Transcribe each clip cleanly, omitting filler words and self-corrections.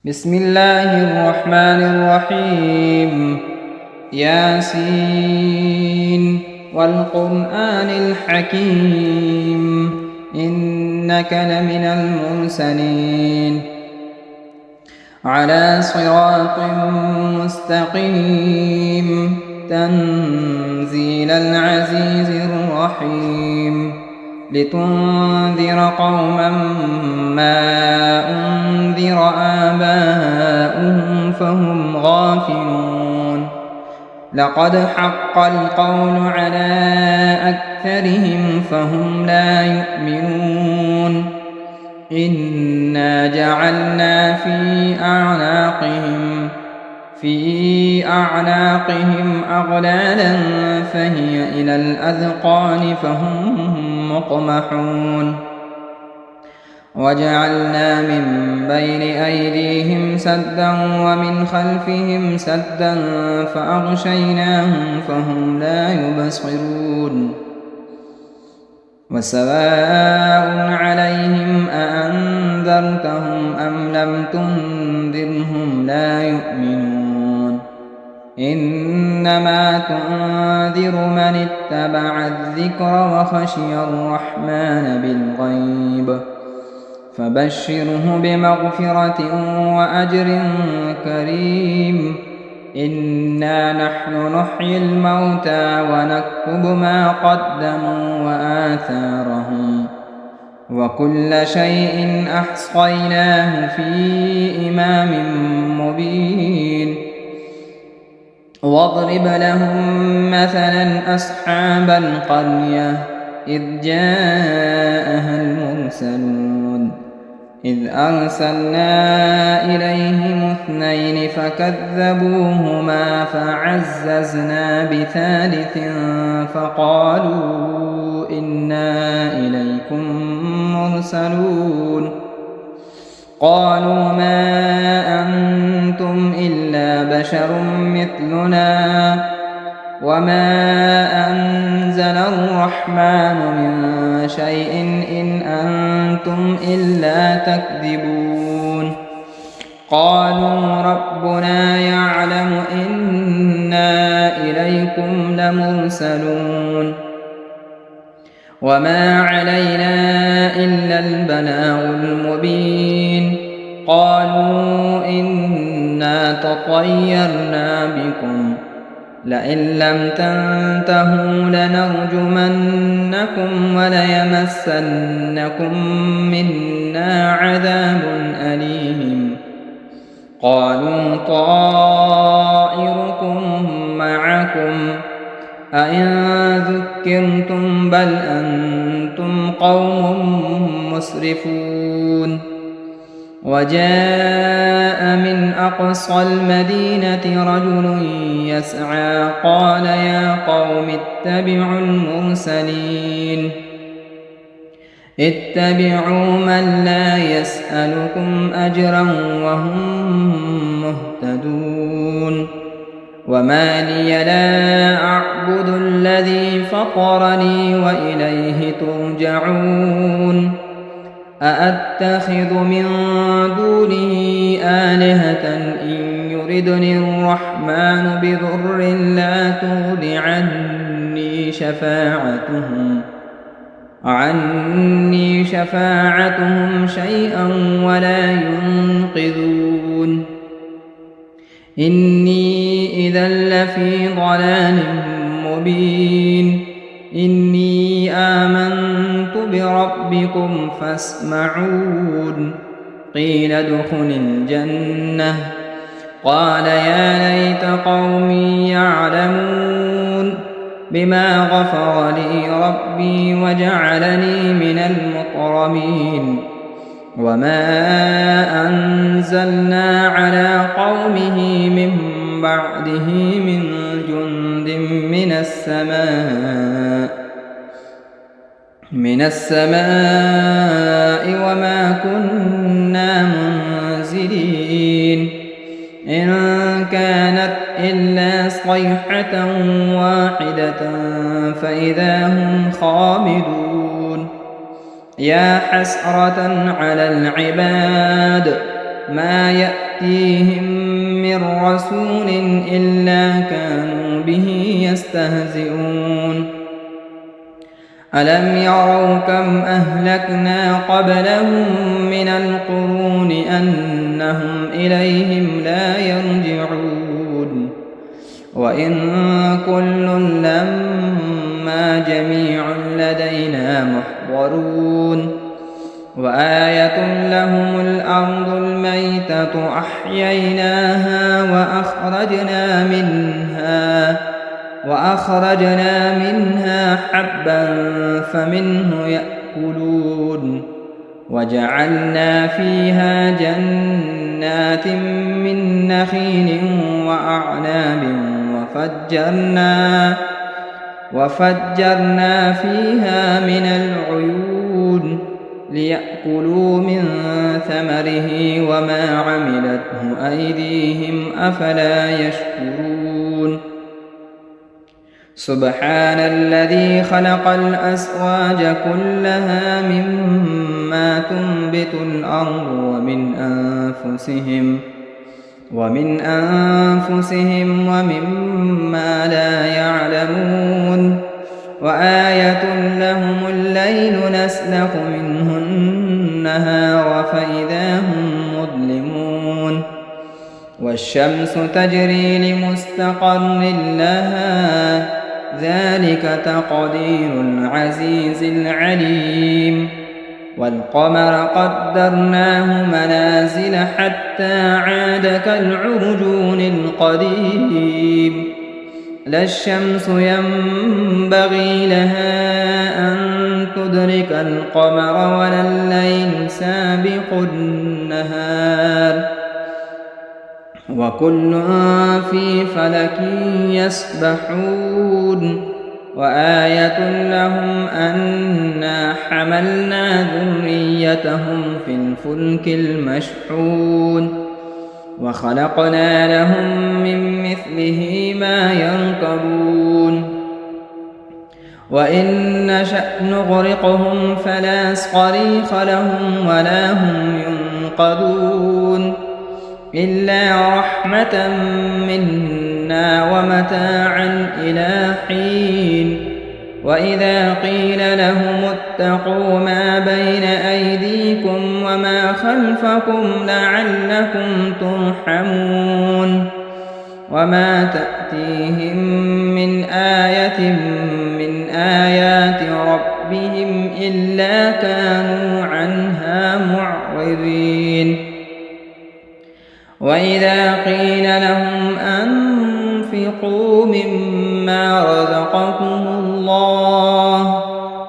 بسم الله الرحمن الرحيم. ياسين والقرآن الحكيم إنك لمن المرسلين على صراط مستقيم تنزيل العزيز الرحيم لتنذر قوما ما أنذر آباؤهم فهم غافلون لقد حق القول على أكثرهم فهم لا يؤمنون إنا جعلنا في أعناقهم أغلالا فهي إلى الأذقان فهم مقمحون وجعلنا من بين أيديهم سدا ومن خلفهم سدا فأغشيناهم فهم لا يبصرون وسواء عليهم أأنذرتهم أم لم تنذرهم لا يؤمنون إنما تنذر من اتبع الذكر وخشي الرحمن بالغيب فبشره بمغفرة وأجر كريم إنا نحن نحيي الموتى ونكتب ما قدموا وآثارهم وكل شيء أحصيناه في إمام مبين واضرب لهم مثلا أصحاب القرية إذ جاءها المرسلون إذ أرسلنا إليهم 2 فكذبوهما فعززنا بثالث فقالوا إنا إليكم مرسلون قالوا ما أنتم إلا بشر مثلنا وما أنزل الرحمن من شيء إن أنتم إلا تكذبون قالوا ربنا يعلم إنا إليكم لمرسلون وما علينا إلا البلاغ المبين قالوا إنا تطيرنا بكم لئن لم تنتهوا لنرجمنكم وليمسنكم منا عذاب أليم قالوا طائركم معكم أئن ذكرتم بل أنتم قوم مسرفون وجاء من أقصى المدينة رجل يسعى قال يا قوم اتبعوا المرسلين اتبعوا من لا يسألكم أجرا وهم مهتدون وما لي لا أعبد الذي فطرني وإليه ترجعون أأتخذ من دونه آلهة إن يردني الرحمن بضر لا تغن عني شفاعتهم شيئا ولا ينقذون إني إذا لفي ضلال مبين إني آمنت بربكم فاسمعون قيل ادخل الجنة قال يا ليت قومي يعلمون بما غفر لي ربي وجعلني من المكرمين وما أنزلنا على قومه من بعده من جند من السماء وما كنا منزلين إن كانت إلا صيحة واحدة فإذا هم خامدون يا حسرة على العباد ما يأتيهم من رسول إلا كانوا به يستهزئون ألم يروا كم أهلكنا قبلهم من القرون أنهم إليهم لا يرجعون وإن كل لما جميع لدينا محضرون وآية لهم الأرض الميتة أحييناها وأخرجنا منها حبا فمنه يأكلون وجعلنا فيها جنات من نخيل وأعناب وفجرنا فيها من العيون ليأكلوا من ثمره وما عملته أيديهم أفلا يشكرون سبحان الذي خلق الأزواج كلها مما تنبت الأرض ومن أنفسهم ومما لا يعلمون وآية لهم الليل نسلخ منه النهار فإذا هم مظلمون والشمس تجري لمستقر لها ذلك تقدير العزيز العليم والقمر قدرناه منازل حتى عاد كالعرجون القديم لا الشمس ينبغي لها أن تدرك القمر ولا الليل سابق النهار وكل في فلك يسبحون وآية لهم أنا حملنا ذريتهم في الفلك المشحون وخلقنا لهم من مثله ما يركبون وإن نشأ نغرقهم فلا صريخ لهم ولا هم ينقذون إلا رحمة منا ومتاعا إلى حين وإذا قيل لهم اتقوا ما بين أيديكم وما خلفكم لعلكم ترحمون وما تأتيهم من آية من آيات ربهم إلا كانوا عنها معرضين وإذا قيل لهم أنفقوا مما رزقكم الله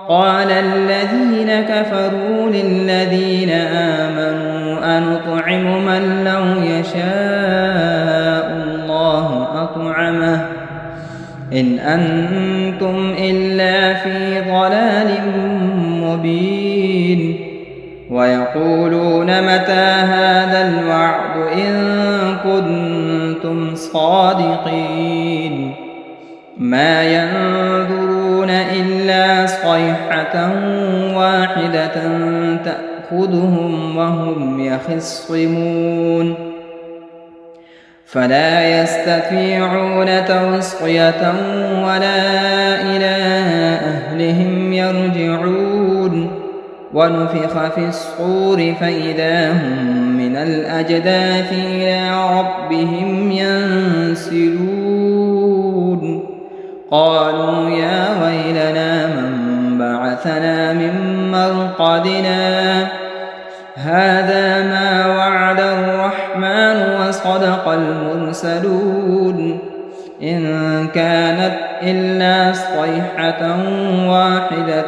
قال الذين كفروا للذين آمنوا أنطعم من لو يشاء الله أطعمه إن أنتم إلا في ضلال مبين ويقولون متى هذا الوعد إن كنتم صادقين ما ينظرون إلا صيحة واحدة تأخذهم وهم يخصمون فلا يستطيعون توصية ولا إلى أهلهم يرجعون ونفخ في الصور فإذا هم من الأجداث إلى ربهم ينسلون قالوا يا ويلنا من بعثنا من مرقدنا هذا ما وعد الرحمن وصدق المرسلون إن كانت إلا صيحة واحدة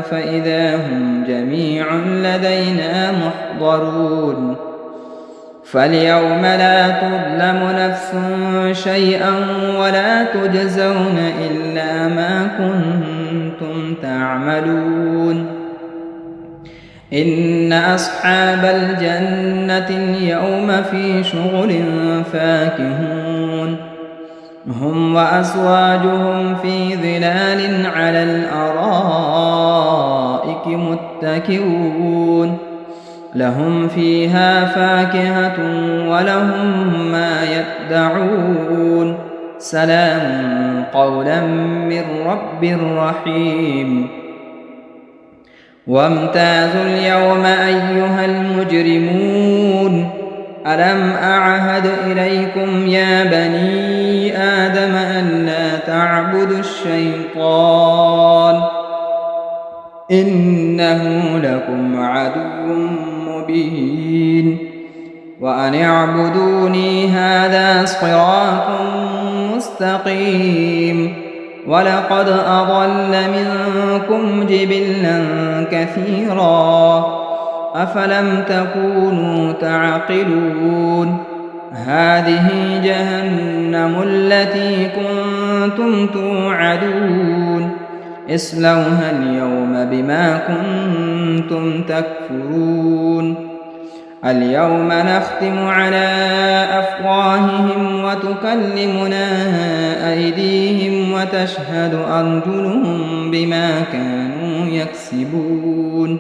فإذا هم جميع لدينا محضرون فاليوم لا تظلم نفس شيئا ولا تجزون إلا ما كنتم تعملون إن أصحاب الجنة اليوم في شغل فاكهون هم وأزواجهم في ظلال على الأرائك متكئون لهم فيها فاكهة ولهم ما يدعون سلام قولا من رب رحيم وامتازوا اليوم أيها المجرمون ألم أعهد إليكم يا بني آدم ألا تعبدوا الشيطان إنه لكم عدو مبين وأن اعبدوني هذا صراط مستقيم ولقد أضل منكم جبلا كثيرا أفلم تكونوا تعقلون هذه جهنم التي كنتم توعدون اصلوها اليوم بما كنتم تكفرون اليوم نختم على أفواههم وتكلمنا أيديهم وتشهد أرجلهم بما كانوا يكسبون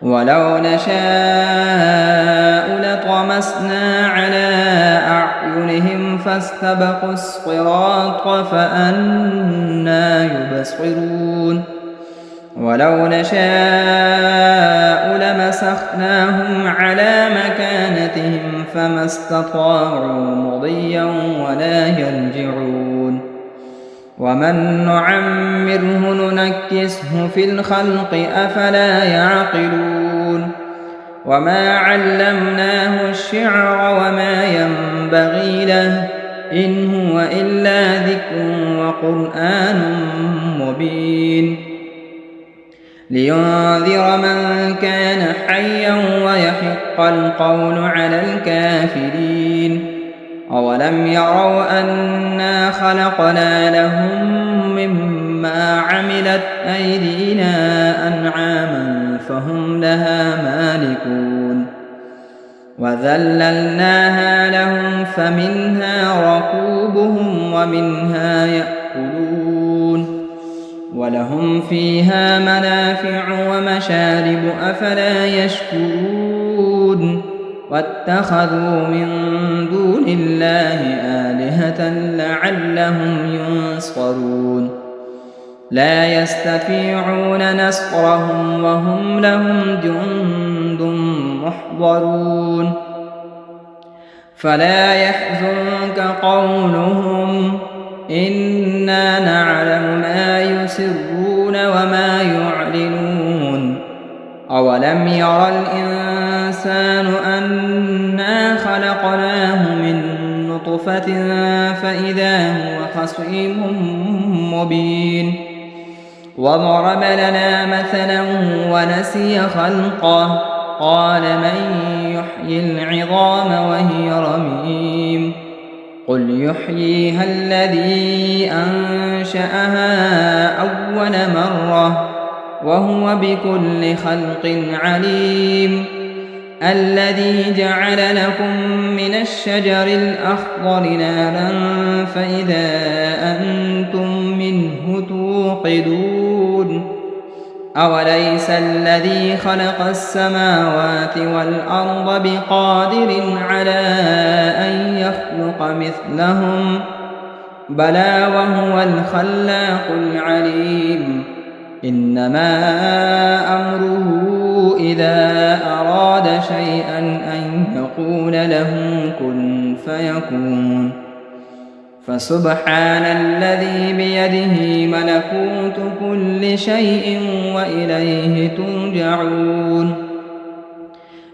ولو نشاء لطمسنا على أعينهم فاستبقوا الصراط فأنى يبصرون ولو نشاء لمسخناهم على مكانتهم فما استطاعوا مضيا ولا يرجعون ومن نعمره ننكسه في الخلق أفلا يعقلون وما علمناه الشعر وما ينبغي له إن هو إلا ذكر وقرآن مبين لينذر من كان حيا ويحق القول على الكافرين أولم يروا أنا خلقنا لهم مما عملت أيدينا أنعاما فهم لها مالكون وذللناها لهم فمنها ركوبهم ومنها يأكلون ولهم فيها منافع ومشارب أفلا يشكرون واتخذوا من دون الله آلهة لعلهم ينصرون لا يستطيعون نصرهم وهم لهم جند محضرون فلا يحزنك قولهم إنا نعلم ما يسرون وما يعلنون أولم ير الإنسان أنا خلقناه من نطفة فإذا هو خصيم مبين وضرب لنا مثلا ونسي خلقه قال من يحيي العظام وهي رميم قل يحييها الذي أنشأها أول مرة وهو بكل خلق عليم الذي جعل لكم من الشجر الأخضر نارا فإذا أنتم منه توقدون أوليس الذي خلق السماوات والأرض بقادر على أن يخلق مثلهم بلى وهو الخلاق العليم إنما أمره إذا أراد شيئا أن يقول له كن فيكون فسبحان الذي بيده ملكوت كل شيء وإليه ترجعون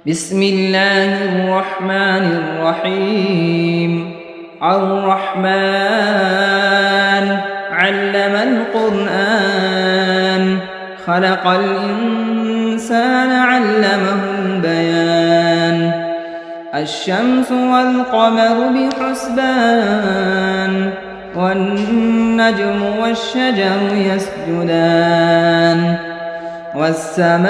بسم الله الرحمن الرحيم الرحمن علم القرآن خلق الإنسان علمه البيان الشمس والقمر بحسبان والنجم والشجر يسجدان والسماء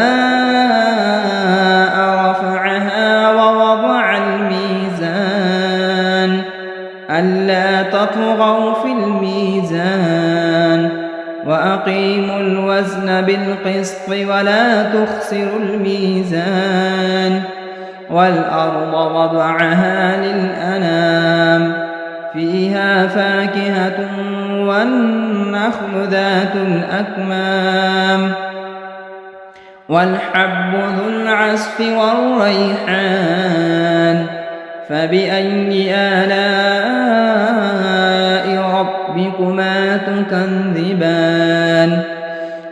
رفعها ووضع الميزان ألا تطغوا في الميزان وأقيموا الوزن بالقسط ولا تخسروا الميزان والأرض وضعها للأنام فيها فاكهة والنخل ذات الأكمام والحب ذو العصف والريحان فبأي آلاء ربكما تكذبان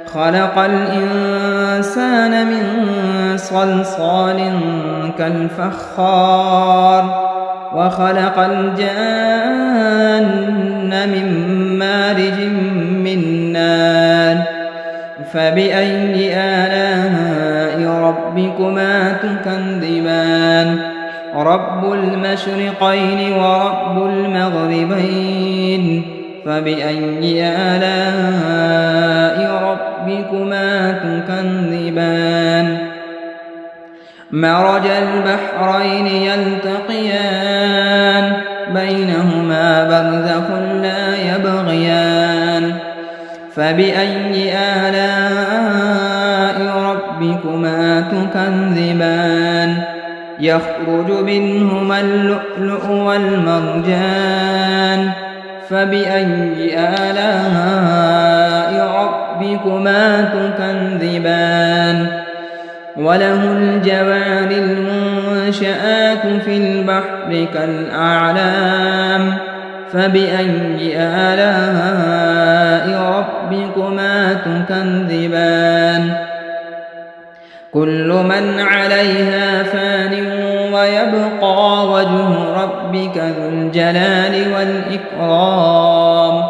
خلق الإنسان من صلصال كالفخار وخلق الجان من مارج من نار فبأي آلاء ربكما تكذبان رب المشرقين ورب المغربين فبأي آلاء ربكما تكذبان مرج البحرين يلتقيان بينهما برزخ لا يبغيان فبأي آلاء ربكما تكذبان يخرج منهما اللؤلؤ والمرجان فبأي آلاء ربكما تكذبان وله الجوار المنشآت في البحر كالأعلام فبأي آلاء ربكما تكذبان كل من عليها فان ويبقى وجه ربك ذو الجلال والإكرام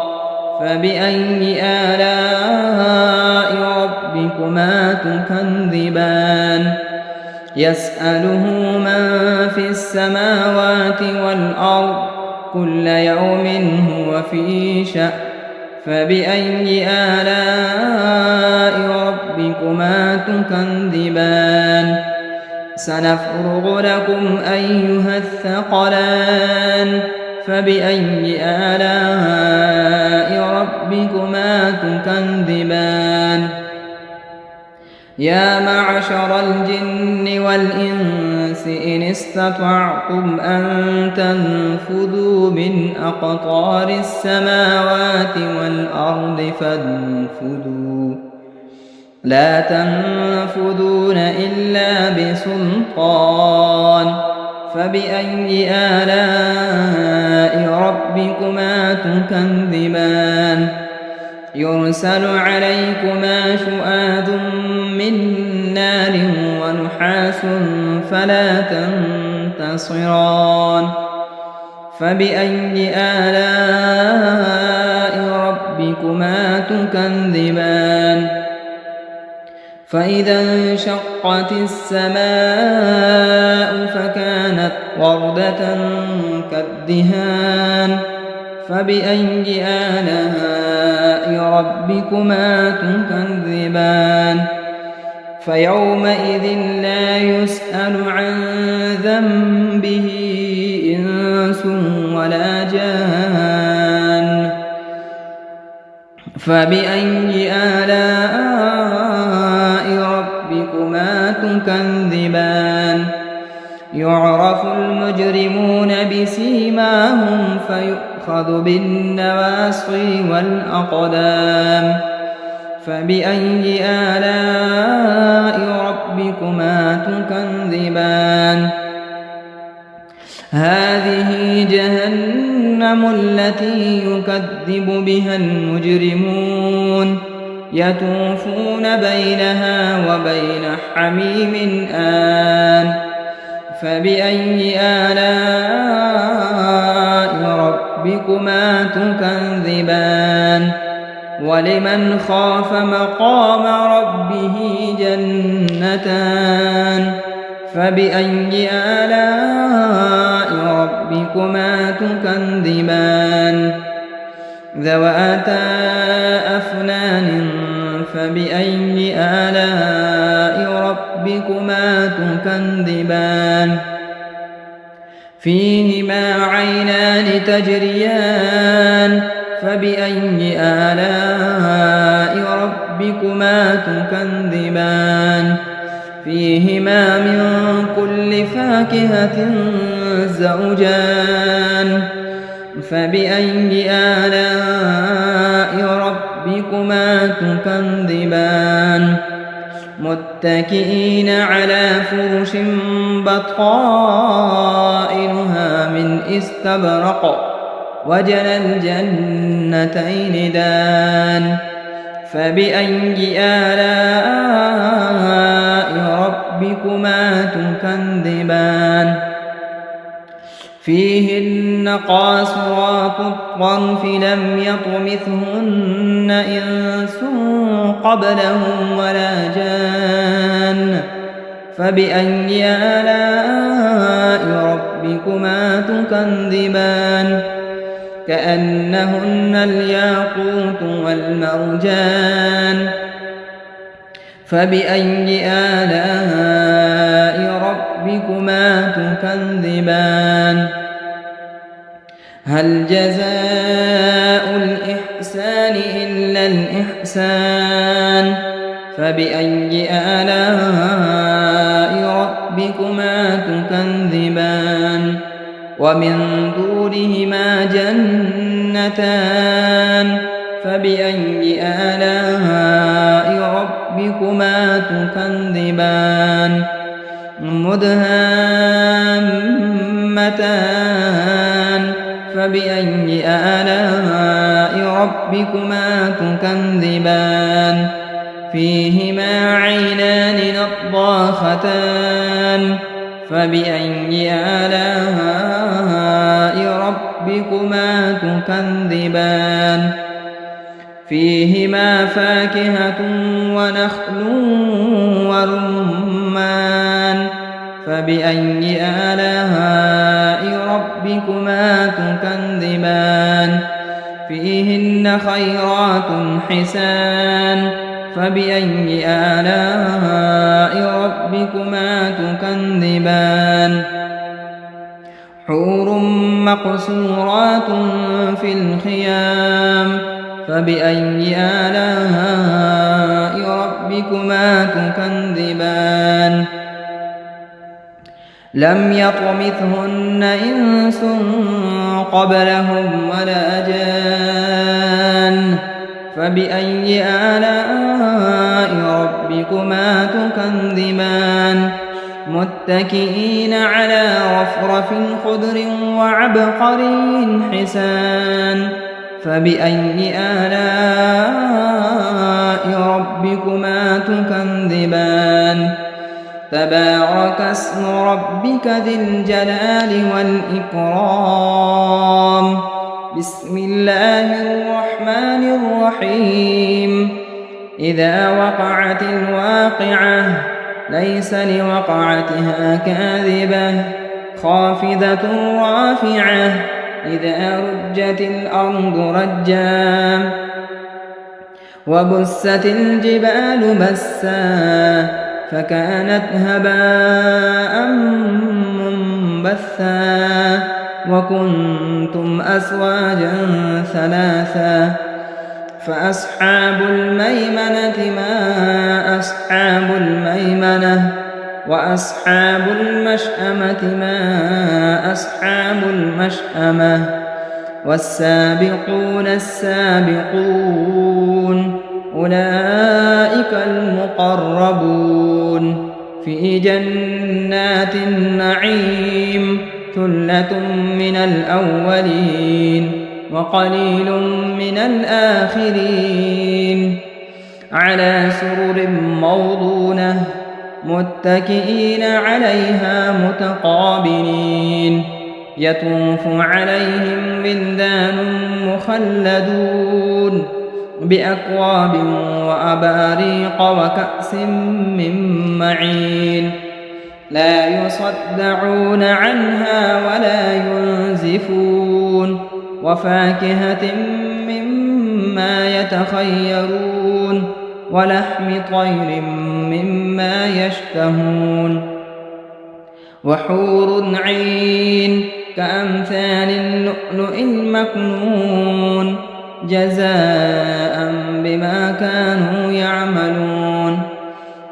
فبأي آلاء ربكما تكذبان يسأله من في السماوات والأرض كل يوم هو في شأن فبأي آلاء ربكما تكذبان سنفرغ لكم أيها الثقلان فبأي آلاء ربكما تكذبان يا معشر الجن والإنس إن استطعتم أن تنفذوا من أقطار السماوات والأرض فانفذوا لا تنفذون إلا بسلطان فبأي آلاء ربكما تكذبان يرسل عليكما شؤاد من نار ونحاس فلا تنتصران فبأي آلاء ربكما تكذبان فإذا انشقت السماء فكانت وردة كالدهان فبأي آلاء ربكما تكذبان فيومئذ لا يسأل عن ذنبه إنس ولا جان فبأي آلاء ربكما تكذبان يعرف المجرمون بسيماهم فيؤخذ بالنواصي والأقدام فبأي آلاء ربكما تكذبان هذه جهنم التي يكذب بها المجرمون يطوفون بينها وبين حميم آن فبأي آلاء ربكما تكذبان ولمن خاف مقام ربه جنتان فبأي آلاء ربكما تكذبان ذواتا أفنان فبأي آلاء ربكما تكذبان فيهما عينان تجريان فبأي آلاء ربكما تكذبان فيهما من كل فاكهة زوجان فبأي آلاء ربكما تكذبان متكئين على فرش بطائنها من استبرق وجنى الجنتين دان فبأي آلاء ربكما تكذبان فيهن قاصرات الطرف لم يطمثهن إنس قبلهم ولا جان فبأي آلاء ربكما تكذبان كأنهن الياقوت والمرجان فبأي آلاء ربكما تكذبان هل جزاء الإحسان إلا الإحسان فبأي آلاء ربكما تكذبان ومن دونهما جنتان فبأي آلاء ربكما تكذبان مدهامتان فبأي آلاء ربكما تكذبان فيهما عينان نضاختان فبأي آلاء ربكما تكذبان فيهما فاكهة ونخل ورمان فبأي آلاء ربكما تكذبان فيهن خيرات حسان فبأي آلاء ربكما تكذبان حور مقصورات في الخيام فبأي آلاء ربكما تكذبان لم يطمثهن إنس قبلهم ولا جان فبأي آلاء ربكما تكذبان متكئين على رفرف خضر وعبقري حسان فبأي آلاء ربكما تكذبان تبارك اسم ربك ذي الجلال والإكرام بسم الله الرحمن الرحيم إذا وقعت الواقعة ليس لوقعتها كاذبة خافضة رافعة إذا رجت الأرض رجا وبست الجبال بسا فكانت هباء منبثا وكنتم أزواجا ثلاثا فأصحاب الميمنة ما أصحاب الميمنة وأصحاب المشأمة ما أصحاب المشأمة والسابقون السابقون أولئك المقربون في جنات النعيم ثلة من الأولين وقليل من الآخرين على سرر موضونة متكئين عليها متقابلين يطوف عليهم ولدان مخلدون بأكواب وأباريق وكأس من معين لا يصدعون عنها ولا ينزفون وفاكهة مما يتخيرون ولحم طير مما يشتهون وحور عين كأمثال اللؤلؤ المكنون جزاء بما كانوا يعملون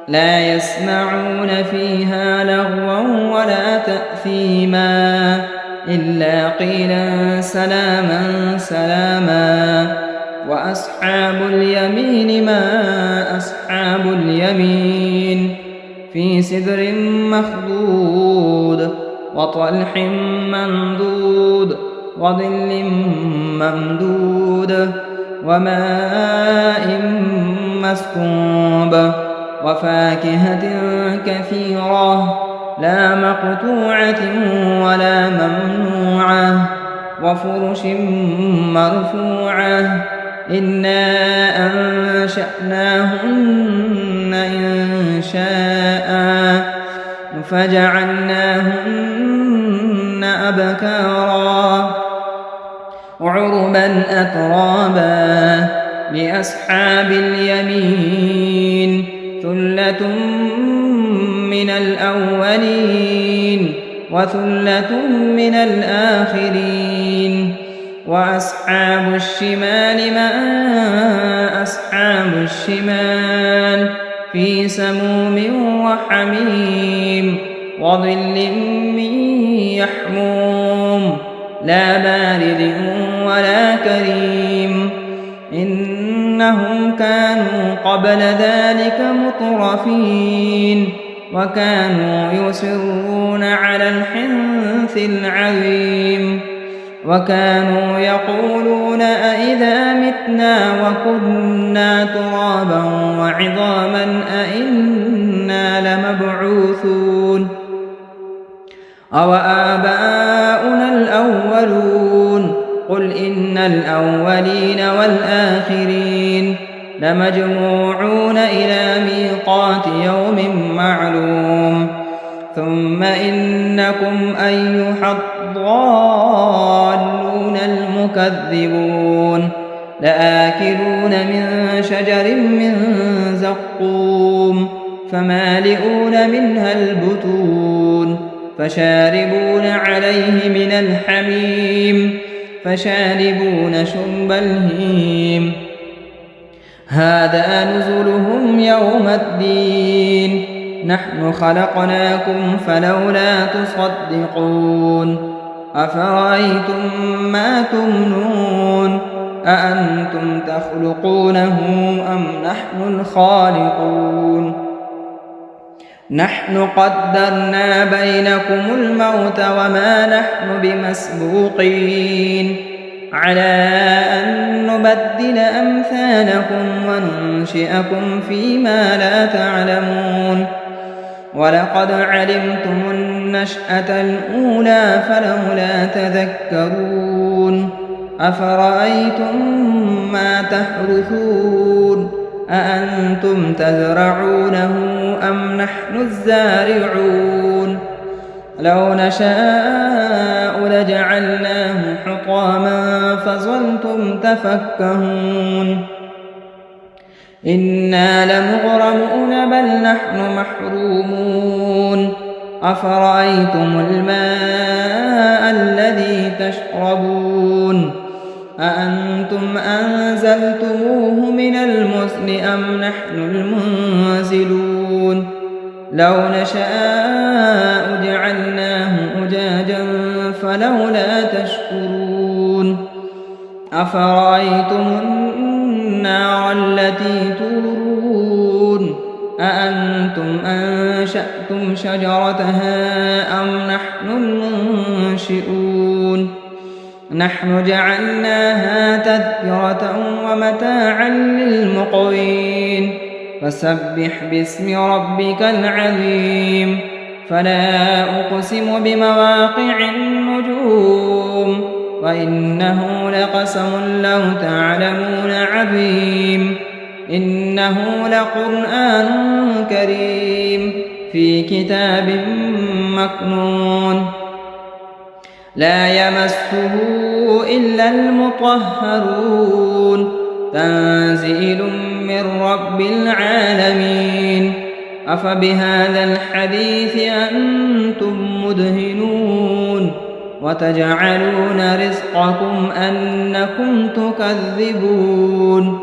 لا يسمعون فيها لغوا ولا تأثيما إلا قيلا سلاما سلاما. وأصحاب اليمين ما أصحاب اليمين في سدر مخضود وطلح منضود وظل ممدود وماء مسكوب وفاكهة كثيرة لا مقطوعة ولا ممنوعة وفرش مرفوعة إنا أنشأناهن إنشاء فجعلناهن أبكارا عربا أترابا لأصحاب اليمين ثلة من الأولين وثلة من الآخرين. وأصحاب الشمال ما أصحاب الشمال في سموم وحميم وظل من يحموم لا بارد ولا كريم إنهم كانوا قبل ذلك مترفين وكانوا يصرون على الحنث العظيم وكانوا يقولون أئذا متنا وكنا ترابا وعظاما أئنا لمبعوثون أو آباؤنا الأولون قل إن الأولين والآخرين لمجموعون إلى ميقات يوم معلوم ثم إنكم أيها الضالون المكذبون لآكلون من شجر من زقوم فمالئون منها البطون فشاربون عليه من الحميم فشاربون شرب الهيم هذا نزلهم يوم الدين نحن خلقناكم فلولا تصدقون أفرأيتم ما تمنون أأنتم تخلقونه أم نحن الخالقون نحن قدرنا بينكم الموت وما نحن بمسبوقين على أن نبدل أمثالكم وننشئكم فيما لا تعلمون ولقد علمتم النشأة الأولى فلولا تذكرون أفرأيتم ما تحرثون أأنتم تزرعونه أم نحن الزارعون لو نشاء لجعلناه حطاما فظلتم تفكهون إنا لمغرمون بل نحن محرومون أفرأيتم الماء الذي تشربون أأنتم أنزلتموه من المزن أم نحن المنزلون لو نشاء جعلناه أجاجا فلولا تشكرون أفرأيتم النار التي تورون أأنتم أنشأتم شجرتها أم نحن المنشئون نحن جعلناها تذكرة ومتاعا للمقوين فسبح باسم ربك العظيم فلا أقسم بمواقع النجوم وإنه لقسم لو تعلمون عظيم إنه لقرآن كريم في كتاب مكنون لا يمسه إلا المطهرون تنزيل من رب العالمين أفبهذا الحديث أنتم مدهنون وتجعلون رزقكم أنكم تكذبون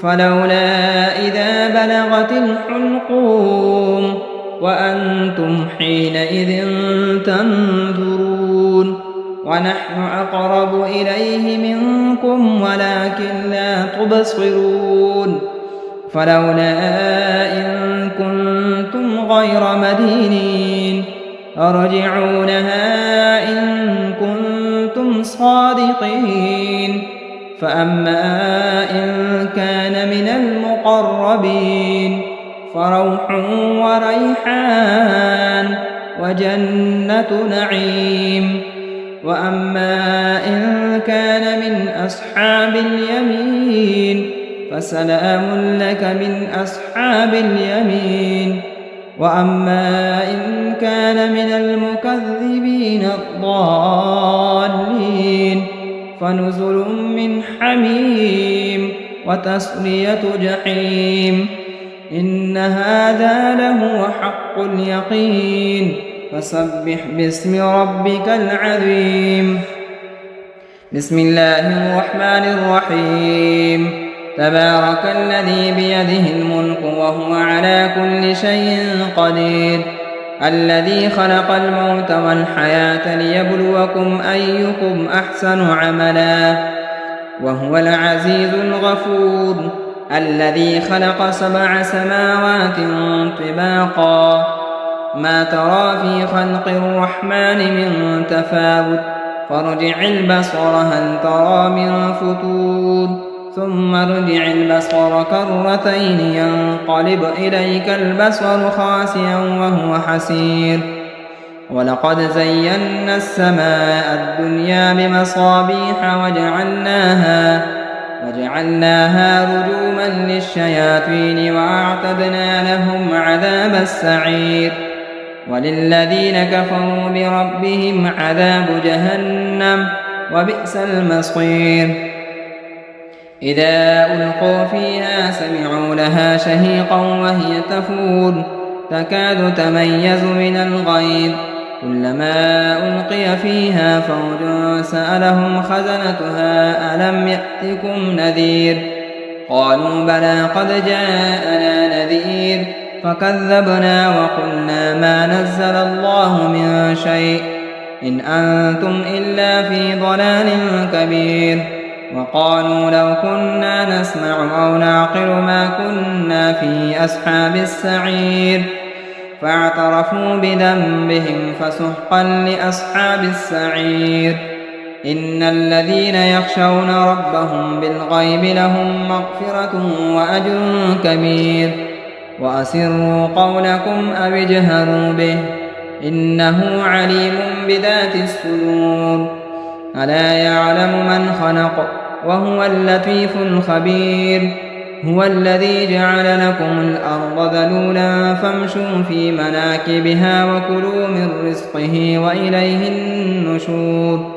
فلولا إذا بلغت الحلقوم وأنتم حينئذ تنظرون ونحن أقرب إليه منكم ولكن لا تبصرون فلولا إن كنتم غير مدينين أرجعونها إن كنتم صادقين فأما إن كان من المقربين فروح وريحان وجنة نعيم وأما إن كان من أصحاب اليمين فسلام لك من أصحاب اليمين وأما إن كان من المكذبين الضالين فنزل من حميم وتصلية جحيم إن هذا لهو حق اليقين فسبح باسم ربك العظيم بسم الله الرحمن الرحيم تبارك الذي بيده الملك وهو على كل شيء قدير الذي خلق الموت والحياة ليبلوكم أيكم أحسن عملا وهو العزيز الغفور الذي خلق 7 سماوات طباقا ما ترى في خلق الرحمن من تفاوت فارجع البصر هل ترى من فتور ثم ارجع البصر كرتين ينقلب إليك البصر خاسئا وهو حسير ولقد زينا السماء الدنيا بمصابيح وجعلناها رجوما للشياطين وأعتدنا لهم عذاب السعير وللذين كفروا بربهم عذاب جهنم وبئس المصير إذا ألقوا فيها سمعوا لها شهيقا وهي تفور تكاد تميز من الغيظ كلما ألقي فيها فوج سألهم خزنتها ألم يأتكم نذير قالوا بلى قد جاءنا نذير فكذبنا وقلنا ما نزل الله من شيء إن أنتم إلا في ضلال كبير وقالوا لو كنا نسمع أو نعقل ما كنا في أصحاب السعير فاعترفوا بذنبهم فسحقا لأصحاب السعير إن الذين يخشون ربهم بالغيب لهم مغفرة وأجر كبير وأسروا قولكم أو اجهروا به إنه عليم بذات الصدور ألا يعلم من خلق وهو اللطيف الخبير هو الذي جعل لكم الأرض ذلولا فامشوا في مناكبها وكلوا من رزقه وإليه النشور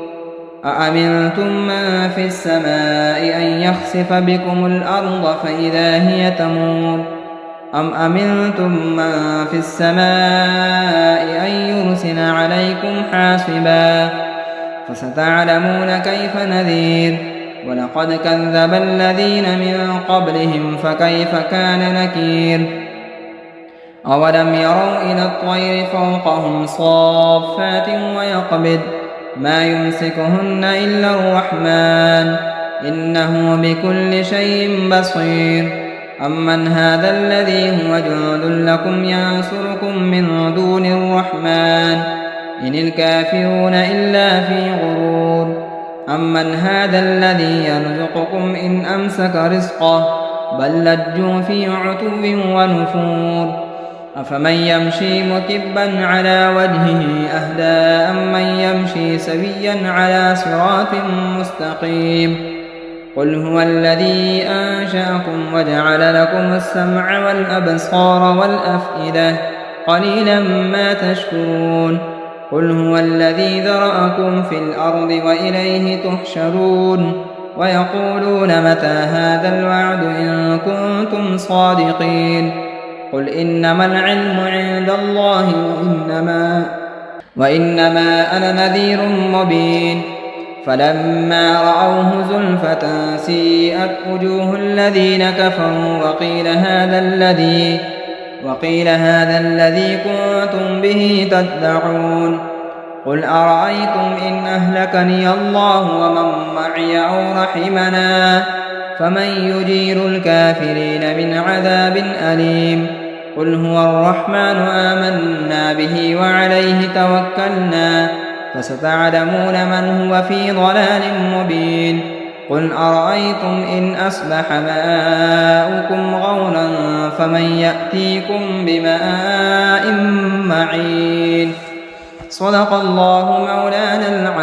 أأمنتم من في السماء أن يخسف بكم الأرض فإذا هي تمور أم أمنتم من في السماء أن يرسل عليكم حاصبا فستعلمون كيف نذير ولقد كذب الذين من قبلهم فكيف كان نكير أولم يروا إلى الطير فوقهم صافات ويقبض ما يمسكهن إلا الرحمن إنه بكل شيء بصير أمن هذا الذي هو جند لكم ينصركم من دون الرحمن إن الكافرون إلا في غرور أمن هذا الذي يرزقكم إن أمسك رزقه بل لجوا في عتو ونفور أفمن يمشي مكبا على وجهه أهدى أمن يمشي سويا على صراط مستقيم قل هو الذي أنشأكم وجعل لكم السمع والأبصار والأفئدة قليلا ما تشكرون قل هو الذي ذرأكم في الأرض وإليه تحشرون ويقولون متى هذا الوعد إن كنتم صادقين قل إنما العلم عند الله وإنما أنا نذير مبين فلما رأوه زلفة سيئت وجوه الذين كفروا وقيل هذا الذي كنتم به تدعون قل أرأيتم إن أهلكني الله ومن معي أو رحمنا فمن يجير الكافرين من عذاب أليم قل هو الرحمن آمنا به وعليه توكلنا فستعلمون من هو في ضلال مبين قل أرأيتم إن أصبح ماؤكم غورا فمن يأتيكم بماء معين صدق الله مولانا العظيم.